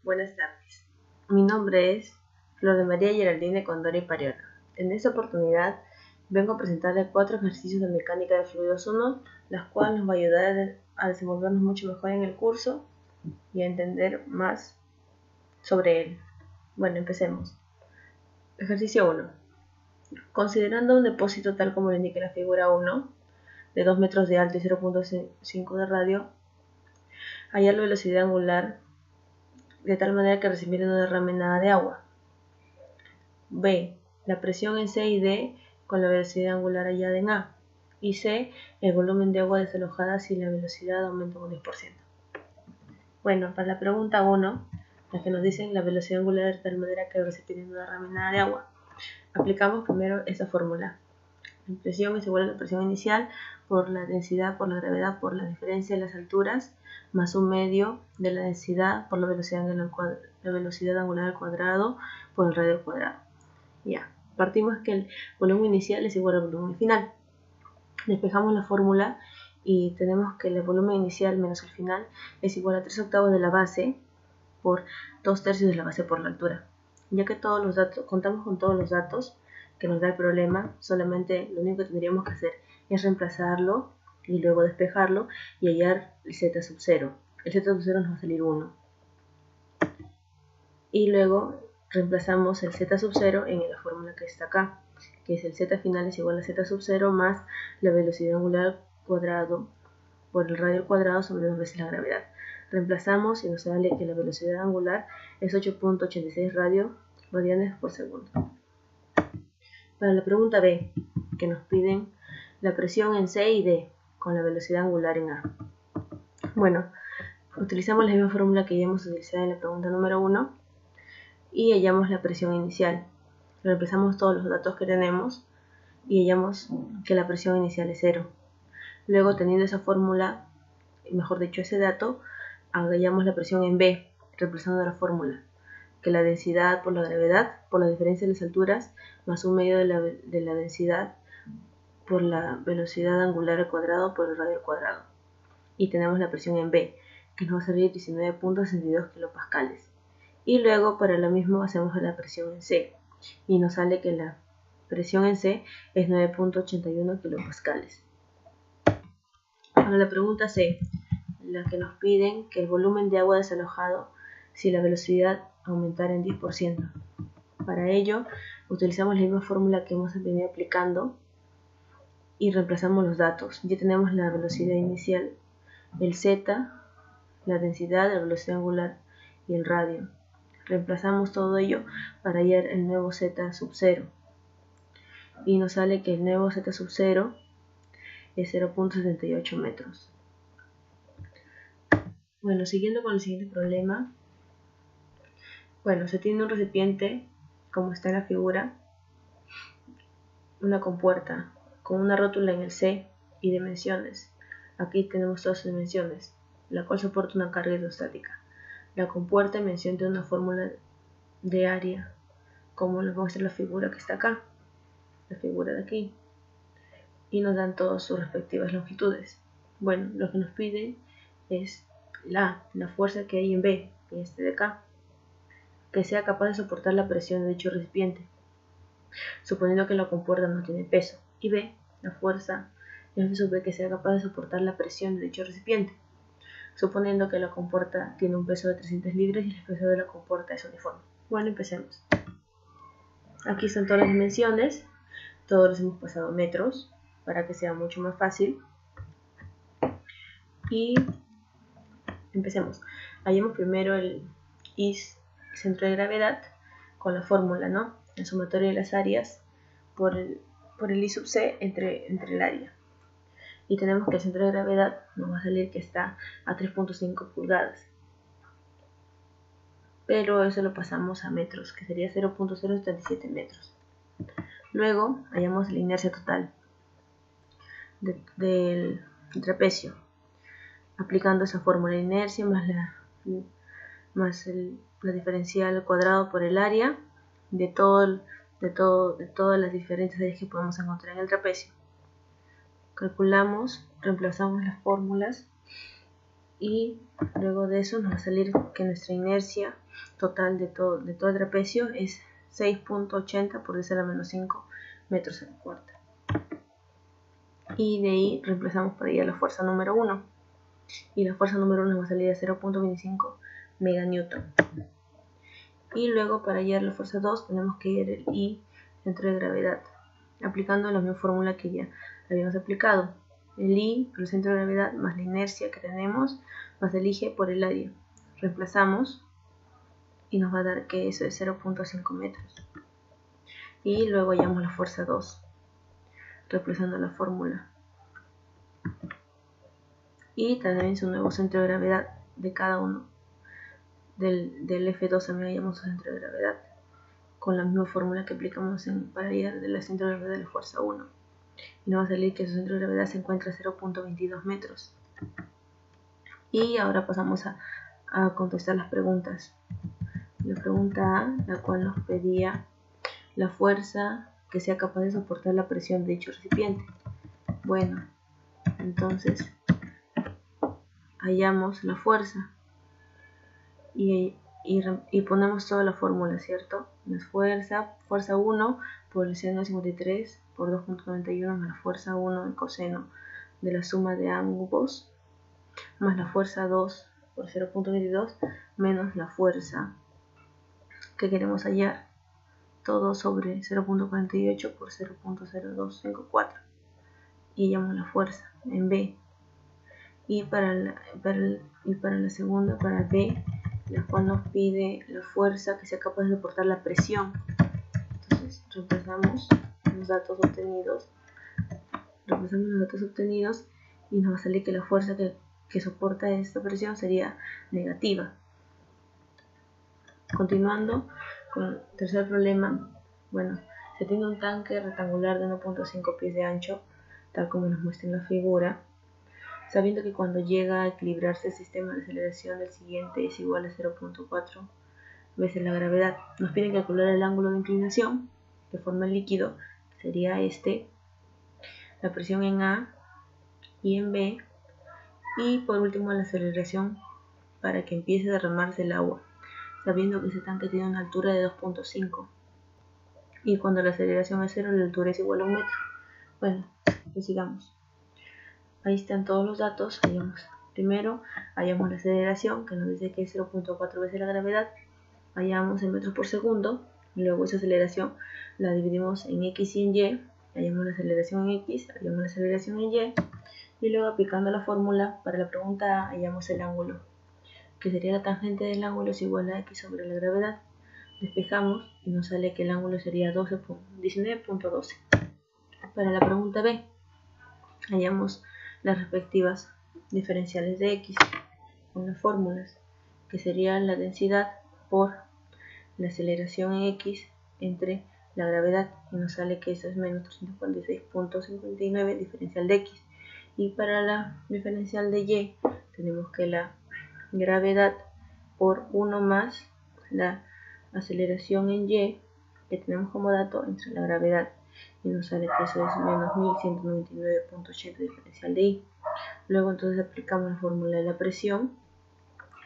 Buenas tardes. Mi nombre es Flor de María Geraldine Condori Pariona. En esta oportunidad vengo a presentarles 4 ejercicios de mecánica de fluidos 1, las cuales nos va a ayudar a desenvolvernos mucho mejor en el curso y a entender más sobre él. Bueno, empecemos. Ejercicio 1. Considerando un depósito tal como lo indica la figura 1, de 2 metros de alto y 0.5 de radio, hallar la velocidad angular de tal manera que el recipiente no derrame nada de agua. B. La presión en C y D con la velocidad angular hallada en A. Y C. El volumen de agua desalojada si la velocidad aumenta un 10%. Bueno, para la pregunta 1, la que nos dicen la velocidad angular de tal manera que el recipiente no derrame nada de agua, aplicamos primero esta fórmula. La presión es igual a la presión inicial por la densidad por la gravedad por la diferencia de las alturas más un medio de la densidad por la velocidad angular al cuadrado por el radio al cuadrado. Ya, partimos que el volumen inicial es igual al volumen final. Despejamos la fórmula y tenemos que el volumen inicial menos el final es igual a 3/8 de la base por 2/3 de la base por la altura. Ya que todos los datos, contamos con todos los datos que nos da el problema, solamente lo único que tendríamos que hacer es reemplazarlo y luego despejarlo y hallar el z sub 0. El z sub 0 nos va a salir 1. Y luego reemplazamos el z sub 0 en la fórmula que está acá, que es el z final es igual a z sub 0 más la velocidad angular al cuadrado por el radio al cuadrado sobre 2 veces la gravedad. Reemplazamos y nos sale que la velocidad angular es 8.86 radianes por segundo. Para la pregunta B, que nos piden la presión en C y D con la velocidad angular en A. Bueno, utilizamos la misma fórmula que ya hemos utilizado en la pregunta número 1 y hallamos la presión inicial. Reemplazamos todos los datos que tenemos y hallamos que la presión inicial es 0. Luego, teniendo esa fórmula, mejor dicho ese dato, hallamos la presión en B, reemplazando la fórmula, que la densidad por la gravedad, por la diferencia de las alturas, más un medio de la densidad por la velocidad angular al cuadrado por el radio al cuadrado. Y tenemos la presión en B, que nos va a salir 19.62 kilopascales. Y luego para lo mismo hacemos la presión en C, y nos sale que la presión en C es 9.81 kilopascales. Para la pregunta C, la que nos piden que el volumen de agua desalojado si la velocidad aumentara en 10%. Para ello, utilizamos la misma fórmula que hemos venido aplicando y reemplazamos los datos. Ya tenemos la velocidad inicial, el z, la densidad, la velocidad angular y el radio. Reemplazamos todo ello para hallar el nuevo z sub 0. Y nos sale que el nuevo z sub 0 es 0.78 metros. Bueno, siguiendo con el siguiente problema. Bueno, se tiene un recipiente, como está en la figura, una compuerta con una rótula en el C y dimensiones. Aquí tenemos todas sus dimensiones, la cual soporta una carga hidrostática. La compuerta en mención de una fórmula de área, como nos muestra la figura que está acá, la figura de aquí, y nos dan todas sus respectivas longitudes. Bueno, lo que nos pide es la fuerza que hay en B, que es este de acá, que sea capaz de soportar la presión de dicho recipiente, suponiendo que la compuerta no tiene peso, y B, la fuerza F sub B que sea capaz de soportar la presión de dicho recipiente, suponiendo que la compuerta tiene un peso de 300 libras y el peso de la compuerta es uniforme. Bueno, empecemos. Aquí están todas las dimensiones, todos los hemos pasado a metros, para que sea mucho más fácil. Y empecemos. Hallemos primero el centro de gravedad con la fórmula, ¿no? La sumatoria de las áreas por el I sub C entre el área. Y tenemos que el centro de gravedad nos va a salir que está a 3.5 pulgadas. Pero eso lo pasamos a metros, que sería 0.077 metros. Luego hallamos la inercia total del trapecio, aplicando esa fórmula de inercia más la diferencial al cuadrado por el área de todas las diferentes áreas que podemos encontrar en el trapecio. Calculamos, reemplazamos las fórmulas y luego de eso nos va a salir que nuestra inercia total de todo el trapecio es 6.80 por 10 a la menos 5 metros a la cuarta. Y de ahí reemplazamos para hallar la fuerza número 1. Y la fuerza número 1 va a salir a 0.25 meganewton. Y luego para hallar la fuerza 2 tenemos que hallar el I, centro de gravedad, aplicando la misma fórmula que ya habíamos aplicado. El I por el centro de gravedad más la inercia que tenemos más el I por el área. Reemplazamos y nos va a dar que eso es 0.5 metros. Y luego hallamos la fuerza 2, reemplazando la fórmula. Y también su nuevo centro de gravedad de cada uno. Del F2 también hallamos su centro de gravedad, con la misma fórmula que aplicamos para hallar del centro de gravedad de la fuerza 1. Y nos va a salir que su centro de gravedad se encuentra a 0.22 metros. Y ahora pasamos a contestar las preguntas. La pregunta A, la cual nos pedía la fuerza que sea capaz de soportar la presión de dicho recipiente. Bueno, entonces hallamos la fuerza y ponemos toda la fórmula, ¿cierto? La fuerza 1 por el seno de 53 por 2.91 más la fuerza 1 del coseno de la suma de ambos, más la fuerza 2 por 0.22 menos la fuerza que queremos hallar, todo sobre 0.48 por 0.0254, y hallamos la fuerza en B. Y para la segunda, para B, la cual nos pide la fuerza que sea capaz de soportar la presión. Entonces reemplazamos los datos obtenidos y nos va a salir que la fuerza que soporta esta presión sería negativa. Continuando con el tercer problema, bueno, se tiene un tanque rectangular de 1.5 pies de ancho, tal como nos muestra en la figura, sabiendo que cuando llega a equilibrarse el sistema de aceleración del siguiente es igual a 0.4 veces la gravedad. Nos piden calcular el ángulo de inclinación que forma el líquido, que sería este, la presión en A y en B, y por último la aceleración para que empiece a derramarse el agua, sabiendo que ese tanque tiene una altura de 2.5 y cuando la aceleración es 0 la altura es igual a 1 metro. Bueno, pues sigamos. Ahí están todos los datos. Primero hallamos la aceleración, que nos dice que es 0.4 veces la gravedad. Hallamos en metros por segundo. Luego esa aceleración la dividimos en X y en Y. Hallamos la aceleración en X, hallamos la aceleración en Y. Y luego aplicando la fórmula para la pregunta A, hallamos el ángulo, que sería la tangente del ángulo es igual a X sobre la gravedad. Despejamos y nos sale que el ángulo sería 19.12. Para la pregunta B, hallamos las respectivas diferenciales de X con las fórmulas, que sería la densidad por la aceleración en X entre la gravedad, y nos sale que eso es menos 346.59 diferencial de X. Y para la diferencial de Y tenemos que la gravedad por 1 más la aceleración en Y que tenemos como dato entre la gravedad, y nos sale que eso es menos 1199.80 diferencial de I. Luego entonces aplicamos la fórmula de la presión,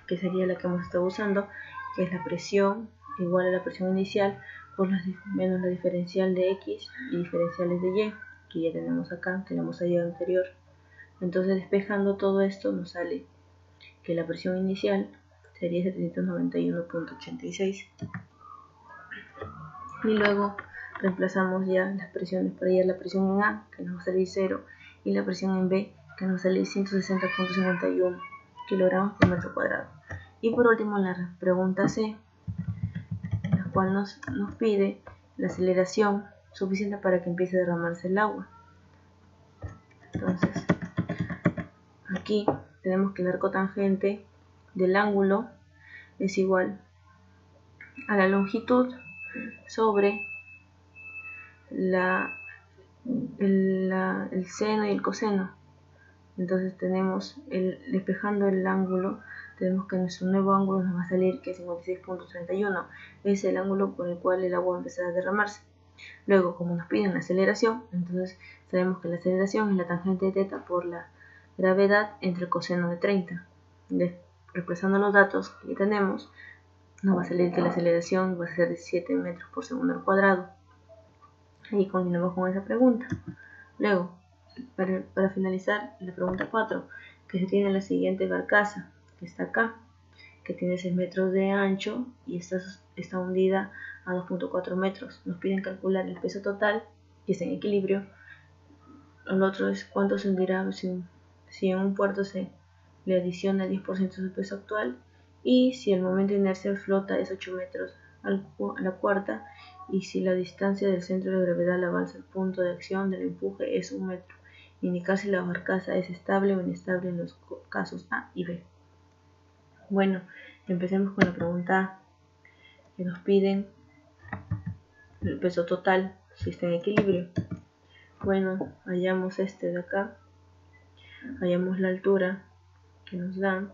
que sería la que hemos estado usando, que es la presión igual a la presión inicial por menos la diferencial de X y diferenciales de Y, que ya tenemos acá, que la hemos hallado anterior. Entonces despejando todo esto nos sale que la presión inicial sería 791.86. Y luego reemplazamos ya las presiones para hallar la presión en A, que nos va a salir 0, y la presión en B, que nos va a salir 160.51 kilogramos por metro cuadrado. Y por último la pregunta C, en la cual nos pide la aceleración suficiente para que empiece a derramarse el agua. Entonces aquí tenemos que el arco tangente del ángulo es igual a la longitud sobre el seno y el coseno. Entonces tenemos, despejando el ángulo, tenemos que nuestro nuevo ángulo nos va a salir que es 56.31. Es el ángulo por el cual el agua va a empezar a derramarse. Luego, como nos piden la aceleración, entonces sabemos que la aceleración es la tangente de teta por la gravedad entre el coseno de 30. Reemplazando los datos que tenemos, nos va a salir que la aceleración va a ser de 7 metros por segundo al cuadrado. Y continuamos con esa pregunta. Luego, para finalizar, la pregunta 4, que se tiene la siguiente barcaza, que está acá, que tiene 6 metros de ancho y está hundida a 2.4 metros. Nos piden calcular el peso total, que está en equilibrio. El otro es cuánto se hundirá si en un puerto se le adiciona el 10% de su peso actual, y si el momento de inercia flota es 8 metros a la cuarta, y si la distancia del centro de gravedad al avanza al punto de acción del empuje es 1 metro. Indicar si la barcaza es estable o inestable en los casos A y B. Bueno, empecemos con la pregunta A, que nos piden el peso total, si está en equilibrio. Bueno, hallamos este de acá, hallamos la altura que nos dan,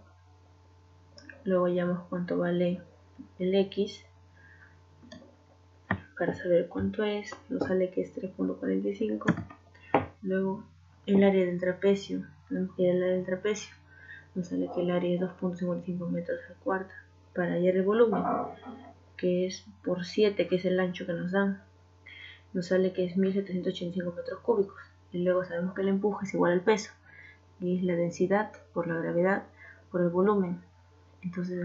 luego hallamos cuánto vale el X, para saber cuánto es, nos sale que es 3.45, luego el área del trapecio, tenemos que ir al área del trapecio, nos sale que el área es 2.55 metros a la cuarta, para hallar el volumen, que es por 7, que es el ancho que nos dan, nos sale que es 1785 metros cúbicos, y luego sabemos que el empuje es igual al peso, y es la densidad por la gravedad por el volumen. Entonces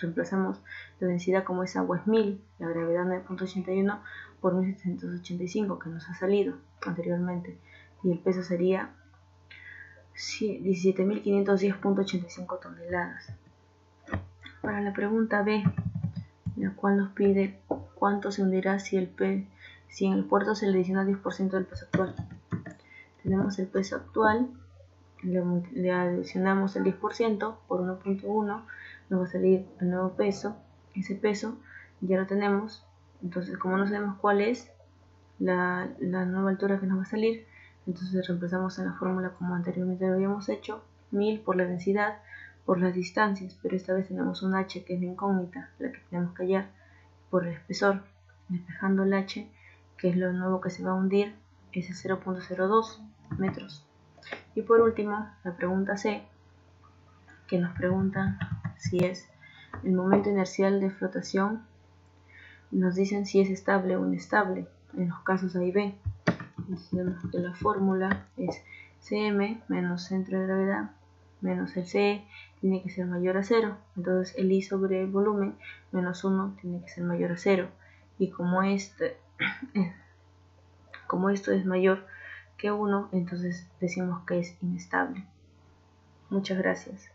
reemplazamos la densidad, como es agua es 1000, la gravedad 9.81 por 1785 que nos ha salido anteriormente, y el peso sería 17.510.85 toneladas. Para la pregunta B, la cual nos pide cuánto se hundirá si en el puerto se le adiciona 10% del peso actual. Tenemos el peso actual, le adicionamos el 10% por 1.1, nos va a salir el nuevo peso. Ese peso ya lo tenemos, entonces como no sabemos cuál es la nueva altura que nos va a salir, entonces reemplazamos en la fórmula como anteriormente lo habíamos hecho, 1000 por la densidad por las distancias, pero esta vez tenemos un h que es la incógnita, la que tenemos que hallar, por el espesor, despejando el h, que es lo nuevo que se va a hundir, es el 0.02 metros. Y por último, la pregunta C, que nos pregunta si es el momento inercial de flotación. Nos dicen si es estable o inestable en los casos A y B. Entonces tenemos que la fórmula es Cm menos centro de gravedad menos el Ce tiene que ser mayor a 0. Entonces el I sobre el volumen menos 1 tiene que ser mayor a 0. Y como esto es mayor que 1, entonces decimos que es inestable. Muchas gracias.